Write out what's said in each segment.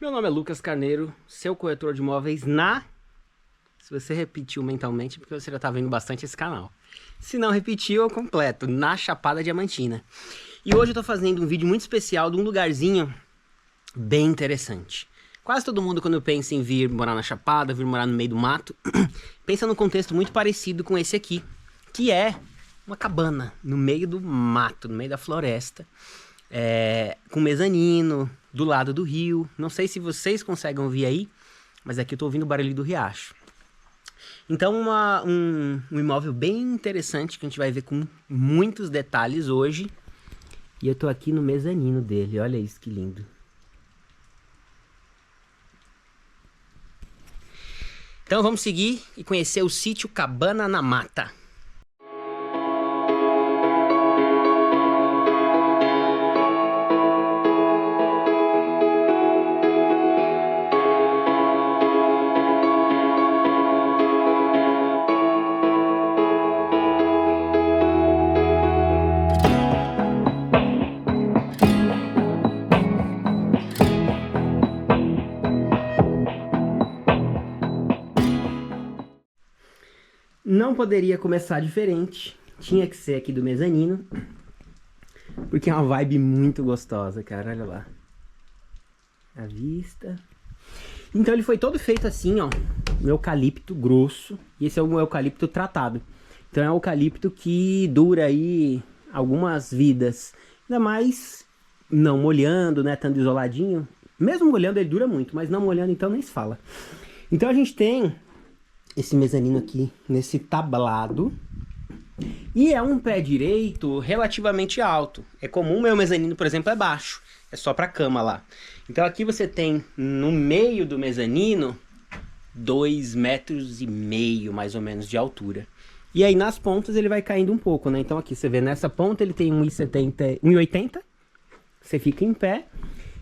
Meu nome é Lucas Carneiro, seu corretor de imóveis Se você repetiu mentalmente, porque você já está vendo bastante esse canal. Se não repetiu, eu completo, na Chapada Diamantina. E hoje eu estou fazendo um vídeo muito especial de um lugarzinho bem interessante. Quase todo mundo, quando pensa em vir morar na Chapada, vir morar no meio do mato, pensa num contexto muito parecido com esse aqui, que é uma cabana no meio do mato, no meio da floresta, com mezanino, do lado do rio. Não sei se vocês conseguem ouvir aí, mas aqui eu tô ouvindo o barulho do riacho. Então um imóvel bem interessante que a gente vai ver com muitos detalhes hoje. E eu tô aqui no mezanino dele, olha isso que lindo. Então vamos seguir e conhecer o sítio Cabana na Mata. Não poderia começar diferente, tinha que ser aqui do mezanino, porque é uma vibe muito gostosa, cara, olha lá. A vista. Então ele foi todo feito assim, ó, no eucalipto grosso, e esse é um eucalipto tratado. Então é um eucalipto que dura aí algumas vidas, ainda mais não molhando, né, estando isoladinho. Mesmo molhando ele dura muito, mas não molhando então nem se fala. Então a gente tem esse mezanino aqui nesse tablado, e é um pé direito relativamente alto. É comum meu mezanino, por exemplo, é baixo, é só para cama lá. Então aqui você tem no meio do mezanino 2,5 metros mais ou menos de altura. E aí nas pontas ele vai caindo um pouco, né? Então aqui você vê nessa ponta ele tem 1,70, 1,80, você fica em pé,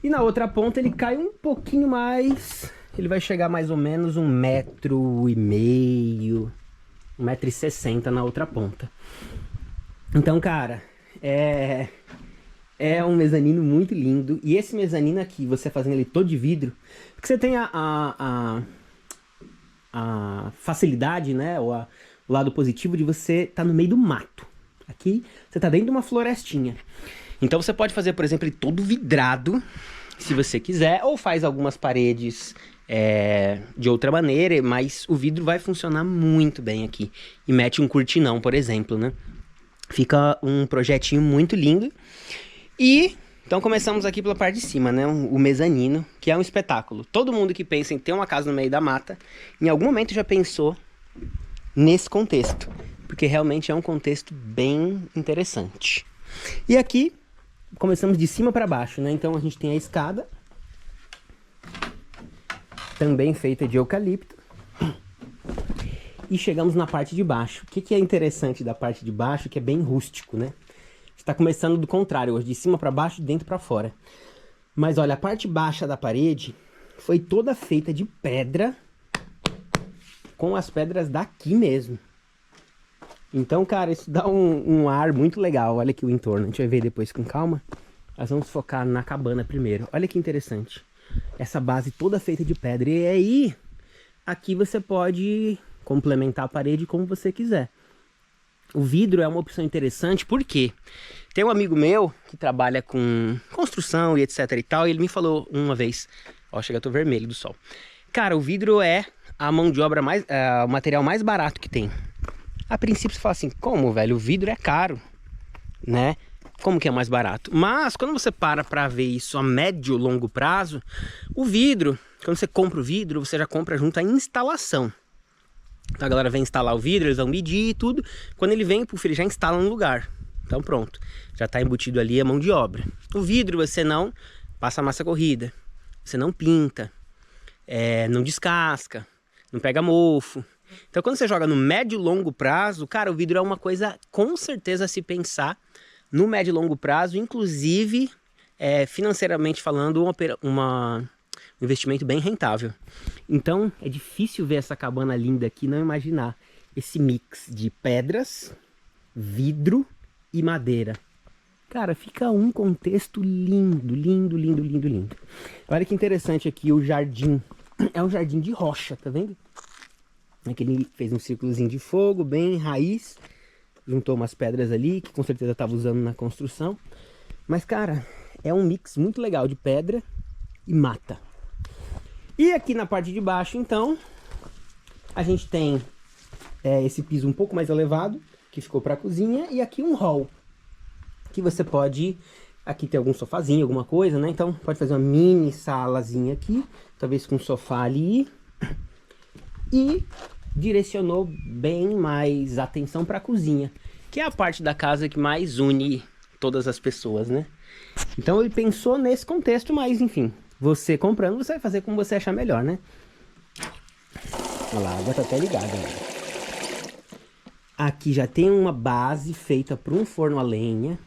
e na outra ponta ele cai um pouquinho mais. Ele vai chegar mais ou menos 1,5 metro, 1,60 m na outra ponta. Então, cara, é um mezanino muito lindo. E esse mezanino aqui, você fazendo ele todo de vidro, porque você tem a facilidade, né, ou o lado positivo de você estar no meio do mato. Aqui, você tá dentro de uma florestinha. Então você pode fazer, por exemplo, ele todo vidrado, se você quiser, ou faz algumas paredes de outra maneira, mas o vidro vai funcionar muito bem aqui. E mete um cortinão, por exemplo, né? Fica um projetinho muito lindo. E então começamos aqui pela parte de cima, né? O mezanino, que é um espetáculo. Todo mundo que pensa em ter uma casa no meio da mata, em algum momento já pensou nesse contexto, porque realmente é um contexto bem interessante. E aqui começamos de cima para baixo, né? Então a gente tem a escada, também feita de eucalipto. E chegamos na parte de baixo. O que é interessante da parte de baixo? Que é bem rústico, né? Está começando do contrário, hoje de cima para baixo, de dentro para fora. Mas olha, a parte baixa da parede foi toda feita de pedra, com as pedras daqui mesmo. Então, cara, isso dá um ar muito legal. Olha aqui o entorno, a gente vai ver depois com calma. Nós vamos focar na cabana primeiro. Olha que interessante. Essa base toda feita de pedra. E aí, aqui você pode complementar a parede como você quiser. O vidro é uma opção interessante, porque tem um amigo meu que trabalha com construção e etc e tal, e ele me falou uma vez, ó, chega, eu tô vermelho do sol. Cara, o vidro é a mão de obra o material mais barato que tem. A princípio você fala assim, como, velho? O vidro é caro, né? Como que é mais barato? Mas quando você para ver isso a médio e longo prazo, o vidro, quando você compra o vidro, você já compra junto à instalação. Então a galera vem instalar o vidro, eles vão medir e tudo. Quando ele vem, puf, ele já instala no lugar. Então pronto, já está embutido ali a mão de obra. O vidro você não passa massa corrida, você não pinta, não descasca, não pega mofo. Então quando você joga no médio e longo prazo, cara, o vidro é uma coisa com certeza a se pensar no médio e longo prazo, inclusive financeiramente falando, um investimento bem rentável. Então é difícil ver essa cabana linda aqui e não imaginar esse mix de pedras, vidro e madeira. Cara, fica um contexto lindo, lindo, lindo, lindo, lindo. Olha que interessante aqui o jardim. É um jardim de rocha, tá vendo? Aqui ele fez um círculozinho de fogo, bem raiz. Juntou umas pedras ali, que com certeza estava usando na construção. Mas, cara, é um mix muito legal de pedra e mata. E aqui na parte de baixo, então, a gente tem esse piso um pouco mais elevado, que ficou para a cozinha, e aqui um hall. Que você pode, aqui tem algum sofazinho, alguma coisa, né? Então pode fazer uma mini salazinha aqui, talvez com um sofá ali. E direcionou bem mais atenção para a cozinha, que é a parte da casa que mais une todas as pessoas, né? Então ele pensou nesse contexto, mas enfim, você comprando, você vai fazer como você achar melhor, né? Olha lá, a água tá até ligada, né? Aqui já tem uma base feita para um forno a lenha.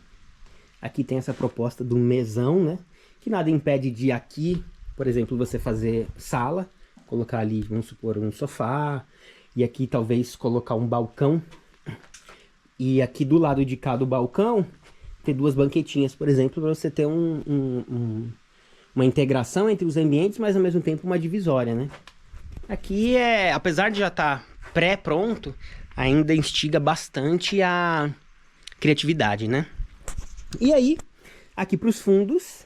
Aqui tem essa proposta do mesão, né? Que nada impede de aqui, por exemplo, você fazer sala, colocar ali, vamos supor, um sofá, e aqui talvez colocar um balcão. E aqui do lado de cá do balcão, ter duas banquetinhas, por exemplo, para você ter uma integração entre os ambientes, mas ao mesmo tempo uma divisória, né? Aqui apesar de já estar pré-pronto, ainda instiga bastante a criatividade, né? E aí, aqui para os fundos,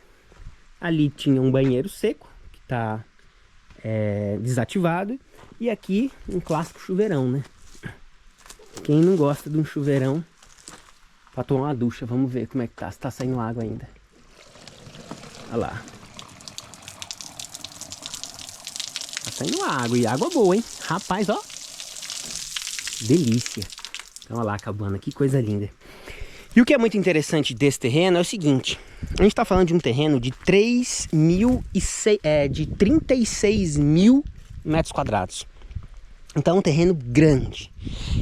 ali tinha um banheiro seco, que está desativado, e aqui um clássico chuveirão, né? Quem não gosta de um chuveirão para tomar uma ducha? Vamos ver como é que tá, se tá saindo água ainda. Olha lá. Tá saindo água, e água boa, hein? Rapaz, ó. Delícia. Então, olha lá a cabana, que coisa linda. E o que é muito interessante desse terreno é o seguinte. A gente está falando de um terreno de 36 mil metros quadrados. Então é um terreno grande.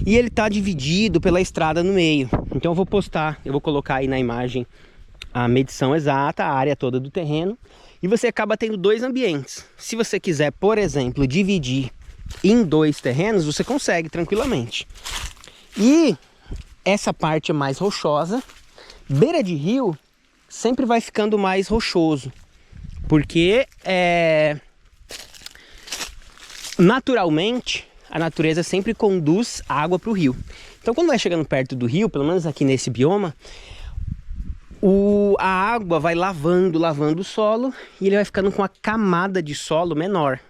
E ele está dividido pela estrada no meio. Então eu vou colocar aí na imagem a medição exata, a área toda do terreno. E você acaba tendo dois ambientes. Se você quiser, por exemplo, dividir em dois terrenos, você consegue tranquilamente. E essa parte é mais rochosa. Beira de rio sempre vai ficando mais rochoso, porque naturalmente a natureza sempre conduz água para o rio. Então quando vai chegando perto do rio, pelo menos aqui nesse bioma, a água vai lavando o solo e ele vai ficando com a camada de solo menor.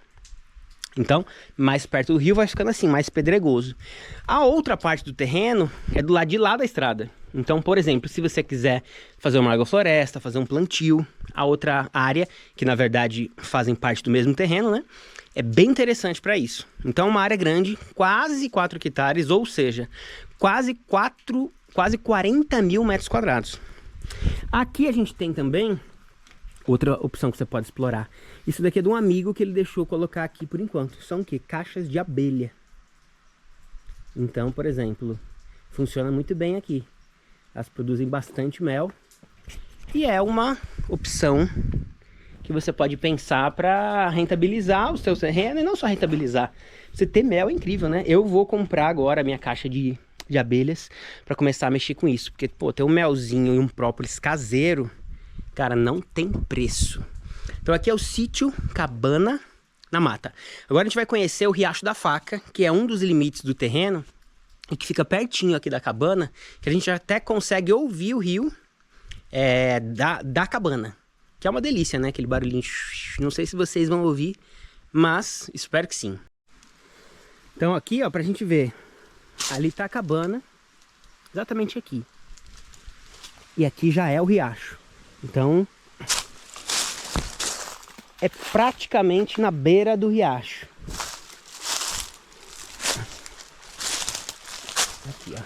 Então, mais perto do rio vai ficando assim, mais pedregoso. A outra parte do terreno é do lado de lá da estrada. Então, por exemplo, se você quiser fazer uma agrofloresta, fazer um plantio, a outra área, que na verdade fazem parte do mesmo terreno, né? É bem interessante para isso. Então, uma área grande, quase 4 hectares, ou seja, quase 40 mil metros quadrados. Aqui a gente tem também outra opção que você pode explorar. Isso daqui é de um amigo que ele deixou colocar aqui por enquanto. São o quê? Caixas de abelha. Então, por exemplo, funciona muito bem aqui. Elas produzem bastante mel. E é uma opção que você pode pensar para rentabilizar o seu terreno. E não só rentabilizar. Você ter mel é incrível, né? Eu vou comprar agora a minha caixa de abelhas para começar a mexer com isso. Porque, pô, ter um melzinho e um própolis caseiro, cara, não tem preço. Então aqui é o sítio Cabana na Mata. Agora a gente vai conhecer o Riacho da Faca, que é um dos limites do terreno e que fica pertinho aqui da cabana, que a gente até consegue ouvir o rio da cabana, que é uma delícia, né? Aquele barulhinho, não sei se vocês vão ouvir, mas espero que sim. Então aqui, ó, pra gente ver, ali tá a cabana, exatamente aqui. E aqui já é o riacho. Então é praticamente na beira do riacho. Aqui, ó.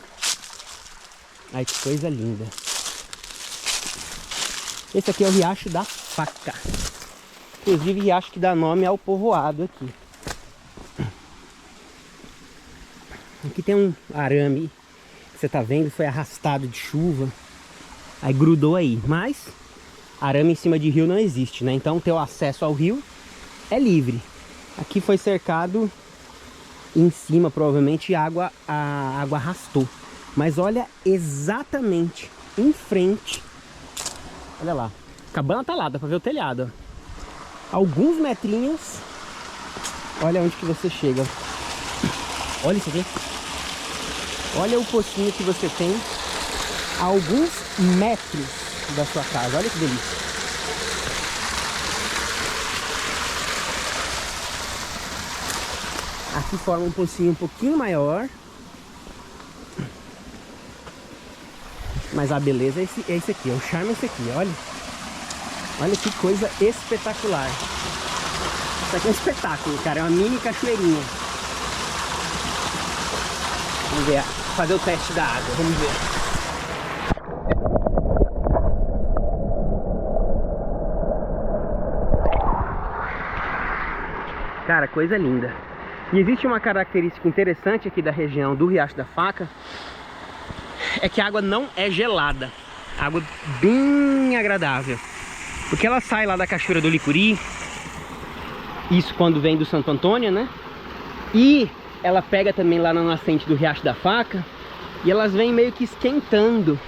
Ai, que coisa linda. Esse aqui é o Riacho da Faca. Inclusive, riacho que dá nome ao povoado aqui. Aqui tem um arame que você tá vendo, foi arrastado de chuva. Aí grudou aí, mas arame em cima de rio não existe, né? Então, ter o acesso ao rio é livre. Aqui foi cercado em cima, provavelmente a água arrastou. Mas olha exatamente em frente Olha lá. Cabana tá lá, dá pra ver o telhado, ó. Alguns metrinhos. Olha onde que você chega. Olha isso aqui. Olha o pocinho que você tem a alguns metros da sua casa. Olha que delícia. Aqui forma um pocinho um pouquinho maior. Mas a beleza é esse aqui, o charme é esse aqui, olha. Olha que coisa espetacular. Isso aqui é um espetáculo, cara, é uma mini cachoeirinha. Vamos ver, fazer o teste da água, vamos ver. Cara, coisa linda. E existe uma característica interessante aqui da região do Riacho da Faca, é que a água não é gelada. Água bem agradável. Porque ela sai lá da cachoeira do Licuri. Isso quando vem do Santo Antônio, né? E ela pega também lá na nascente do Riacho da Faca. E elas vêm meio que esquentando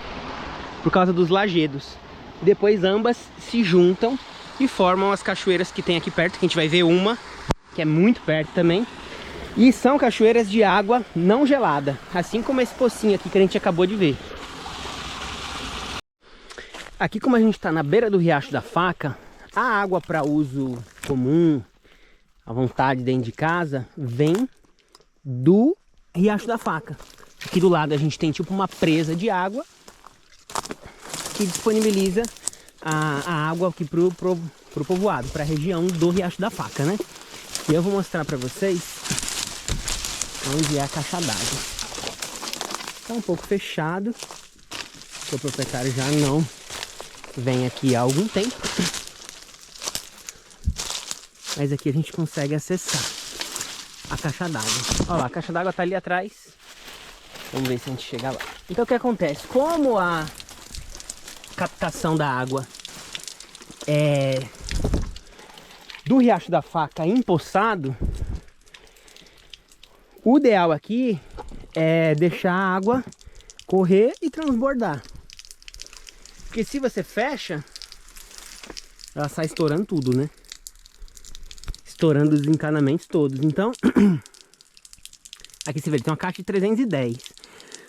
por causa dos lajedos. Depois ambas se juntam e formam as cachoeiras que tem aqui perto. Que a gente vai ver uma, que é muito perto também. E são cachoeiras de água não gelada, assim como esse pocinho aqui que a gente acabou de ver. Aqui, como a gente está na beira do Riacho da Faca, a água para uso comum, à vontade dentro de casa, vem do Riacho da Faca. Aqui do lado a gente tem tipo uma presa de água que disponibiliza a água aqui pro povoado, para a região do Riacho da Faca, né? E eu vou mostrar para vocês onde é a caixa d'água. Tá um pouco fechado, porque o proprietário já não vem aqui há algum tempo. Mas aqui a gente consegue acessar a caixa d'água. Olha lá, a caixa d'água tá ali atrás. Vamos ver se a gente chega lá. Então o que acontece? Como a captação da água é do Riacho da Faca empoçado, o ideal aqui é deixar a água correr e transbordar. Porque se você fecha, ela sai estourando tudo, né? Estourando os encanamentos todos. Então, aqui você vê, tem uma caixa de 310.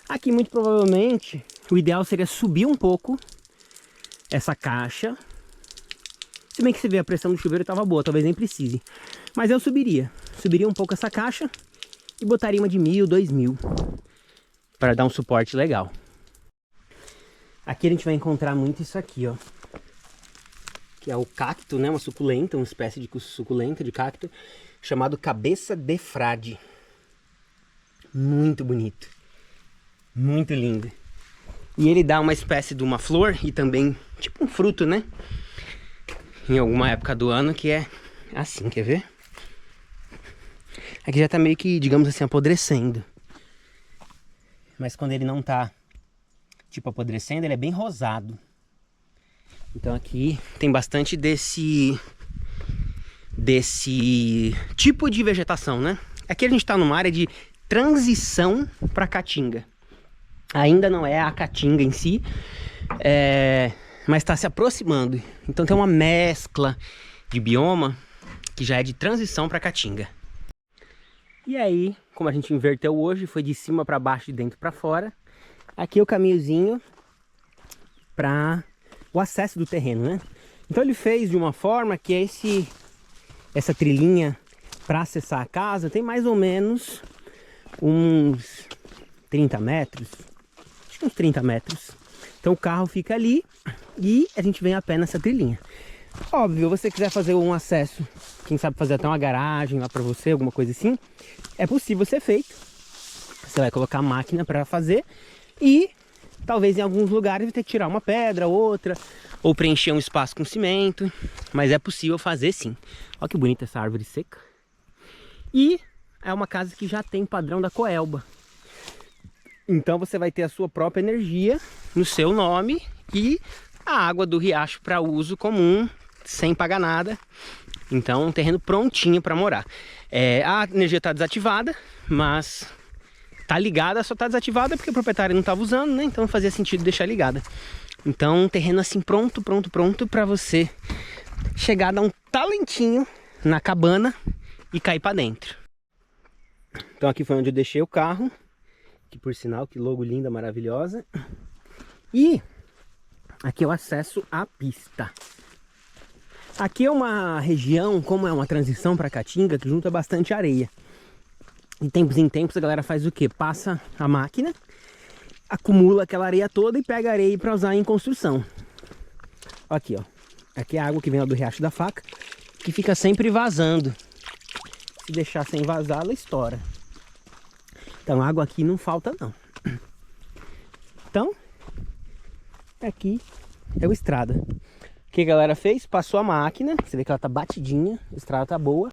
Aqui, muito provavelmente, o ideal seria subir um pouco essa caixa. Se bem que você vê, a pressão do chuveiro estava boa, talvez nem precise. Mas eu subiria um pouco essa caixa e botaria uma de 1.000, 2.000 para dar um suporte legal. Aqui a gente vai encontrar muito isso aqui, ó, que é o cacto, né, uma suculenta, uma espécie de suculenta de cacto chamado cabeça de frade. Muito bonito, muito lindo. E ele dá uma espécie de uma flor e também tipo um fruto, né, em alguma época do ano, que é assim, quer ver? Aqui já tá meio que, digamos assim, apodrecendo. Mas quando ele não tá, tipo, apodrecendo, ele é bem rosado. Então aqui tem bastante desse tipo de vegetação, né? Aqui a gente tá numa área de transição para caatinga. Ainda não é a caatinga em si, mas está se aproximando. Então tem uma mescla de bioma que já é de transição para caatinga. E aí, como a gente inverteu hoje, foi de cima para baixo, de dentro para fora. Aqui é o caminhozinho para o acesso do terreno, né? Então ele fez de uma forma que essa trilhinha para acessar a casa tem mais ou menos uns 30 metros. Acho que uns 30 metros. Então o carro fica ali e a gente vem a pé nessa trilhinha. Óbvio, se você quiser fazer um acesso, quem sabe fazer até uma garagem lá para você, alguma coisa assim, é possível ser feito. Você vai colocar a máquina para fazer e talvez em alguns lugares vai ter que tirar uma pedra, outra, ou preencher um espaço com cimento, mas é possível fazer sim. Olha que bonita essa árvore seca. E é uma casa que já tem padrão da Coelba. Então você vai ter a sua própria energia no seu nome e a água do riacho para uso comum, sem pagar nada. Então um terreno prontinho para morar. A energia está desativada, mas tá ligada, só tá desativada porque o proprietário não estava usando, né? Então fazia sentido deixar ligada. Então, um terreno assim pronto para você chegar, dar um talentinho na cabana e cair para dentro. Então aqui foi onde eu deixei o carro, que por sinal, que logo linda, maravilhosa. E aqui é o acesso à pista. Aqui é uma região, como é uma transição para Caatinga, que junta bastante areia. De tempos em tempos a galera faz o quê? Passa a máquina, acumula aquela areia toda e pega a areia para usar em construção. Aqui, ó. Aqui é a água que vem lá do Riacho da Faca, que fica sempre vazando. Se deixar sem vazar, ela estoura. Então água aqui não falta não. Então, aqui é o estrada. O que a galera fez? Passou a máquina, você vê que ela tá batidinha, a estrada tá boa.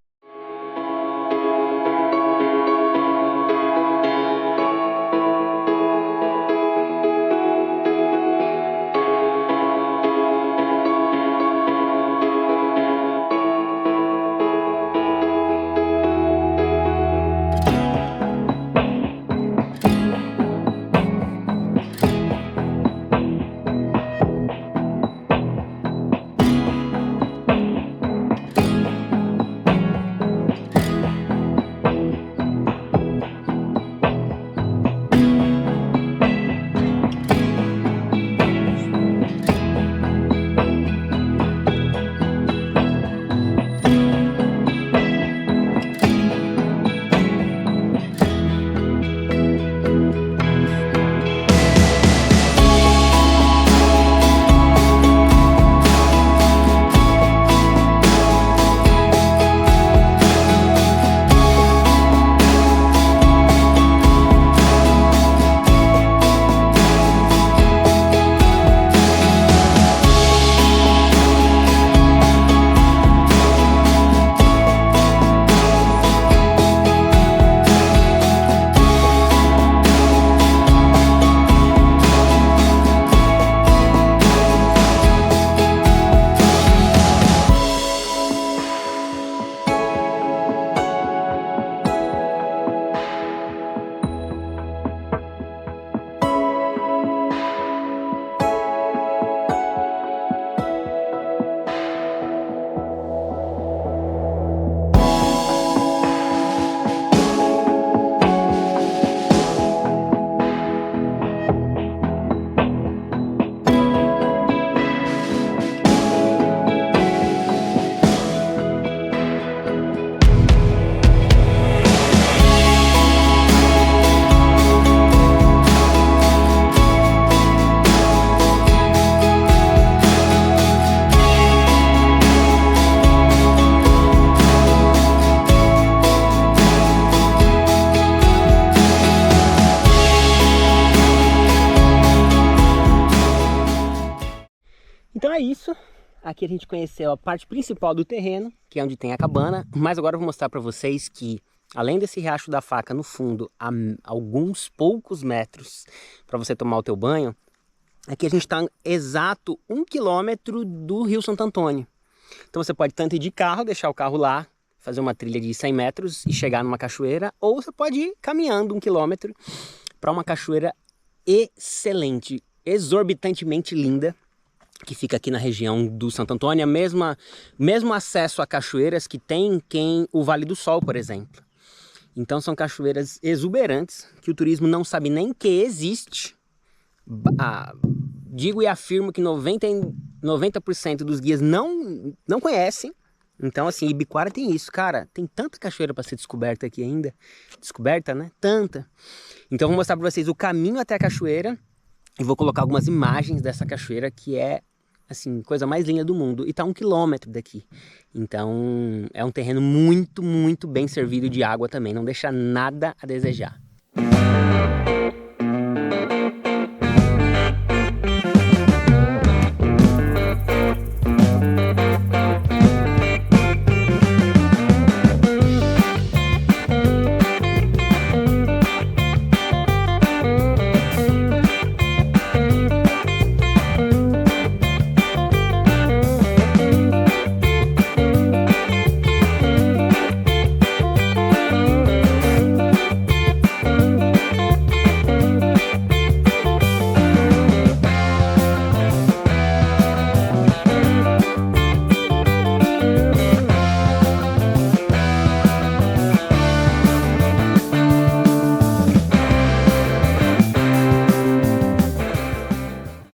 Então é isso. Aqui a gente conheceu a parte principal do terreno, que é onde tem a cabana. Mas agora eu vou mostrar para vocês que, além desse Riacho da Faca no fundo, a alguns poucos metros para você tomar o teu banho, aqui a gente está exato 1 quilômetro do Rio Santo Antônio. Então você pode tanto ir de carro, deixar o carro lá, fazer uma trilha de 100 metros e chegar numa cachoeira, ou você pode ir caminhando 1 quilômetro para uma cachoeira excelente, exorbitantemente linda, que fica aqui na região do Santo Antônio, mesmo acesso a cachoeiras que tem o Vale do Sol, por exemplo. Então são cachoeiras exuberantes, que o turismo não sabe nem que existe. Digo e afirmo que 90% dos guias não conhecem. Então assim, Ibicoara tem isso, cara, tem tanta cachoeira para ser descoberta aqui ainda. Descoberta, né? Tanta. Então eu vou mostrar para vocês o caminho até a cachoeira. E vou colocar algumas imagens dessa cachoeira, que é, assim, coisa mais linda do mundo. E tá 1 quilômetro daqui. Então, é um terreno muito, muito bem servido de água também. Não deixa nada a desejar.